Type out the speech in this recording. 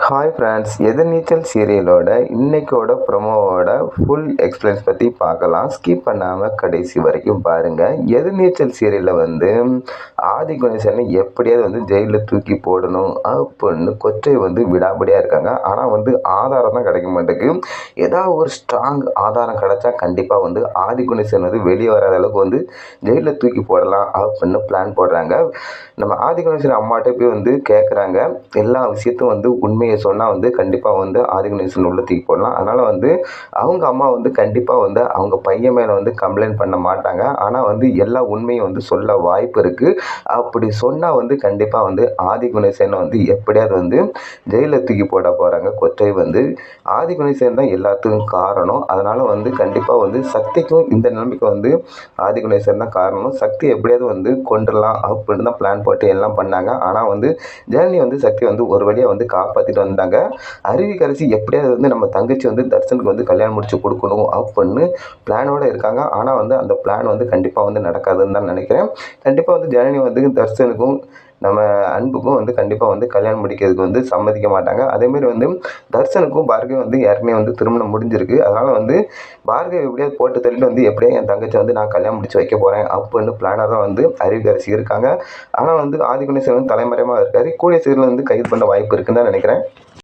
Hi friends, எதிர்நீச்சல் சீரியலோட இன்னைக்கோட ப்ரொமோவோட full explains பற்றி பார்க்கலாம். Skip பண்ணாமல் கடைசி வரைக்கும் பாருங்கள். எதிர்நீச்சல் சீரியலில் ஆதி கணேசனை எப்படியாவது ஜெயிலில் தூக்கி போடணும் அப்படின்னு கொச்சை விடாபடியாக இருக்காங்க. ஆனால் ஆதாரம் தான் கிடைக்க மாட்டேங்குது. ஏதாவது ஒரு ஸ்ட்ராங் ஆதாரம் கிடைச்சா கண்டிப்பாக ஆதி கணேசன் வெளியே வராத அளவுக்கு ஜெயிலில் தூக்கி போடலாம் அப்படின்னு பிளான் போடுறாங்க. நம்ம ஆதி கணேசன் அம்மாட்ட போய் கேட்குறாங்க. எல்லா விஷயத்தும் உண்மையை சொன்னால் கண்டிப்பாக ஆதி கணேசன் உள்ள தூக்கி போடலாம். அதனால் அவங்க அம்மா கண்டிப்பாக அவங்க பையன் மேலே கம்ப்ளைண்ட் பண்ண மாட்டாங்க. ஆனால் எல்லா உண்மையும் சொல்ல வாய்ப்பு இருக்குது. அப்படி சொன்னால் கண்டிப்பாக ஆதி கணேசனை எப்படியாவது ஜெயிலில் தூக்கி போட போகிறாங்க. கொச்சை ஆதி கணேசன் தான் எல்லாத்துக்கும் காரணம். அதனால் கண்டிப்பாக சக்திக்கும் இந்த நிலைமைக்கு ஆதி கணேசன் தான் காரணம். சக்தி எப்படியாவது கொண்டுடலாம் அப்படின்னு தான் பிளான் போட்டு எல்லாம் பண்ணாங்க. ஆனால் ஜனனி சக்தி ஒரு வழியாக காப்பாற்றிட்டு வந்தாங்க. அருவிக்கரசி எப்படியாவது நம்ம தங்கச்சி தர்ஷனுக்கு கல்யாணம் முடிச்சு கொடுக்கணும் அப்படின்னு பிளானோடு இருக்காங்க. ஆனால் அந்த பிளான் கண்டிப்பாக நடக்காதுன்னு தான் நினைக்கிறேன். கண்டிப்பாக ஜனனி தர்ஷனுக்கும் நம்ம அன்புக்கும் கண்டிப்பாக கல்யாணம் முடிக்கிறதுக்கு சம்மதிக்க மாட்டாங்க. அதேமாரி தர்ஷனுக்கும் பார்கவி ஏற்கனவே திருமணம் முடிஞ்சிருக்கு. அதனால் பார்கவி எப்படியாவது போட்டு தள்ளிட்டு எப்படியா என் தங்கச்சி நான் கல்யாணம் முடிச்சு வைக்க போகிறேன் அப்படின்னு பிளானாக தான் அருவிக்கரசி இருக்காங்க. ஆனால் ஆதி கணேசன் தலைமறைமாக இருக்காரு. கூடிய சீரியல் கைது பண்ண வாய்ப்பு இருக்குன்னு தான் நினைக்கிறேன்.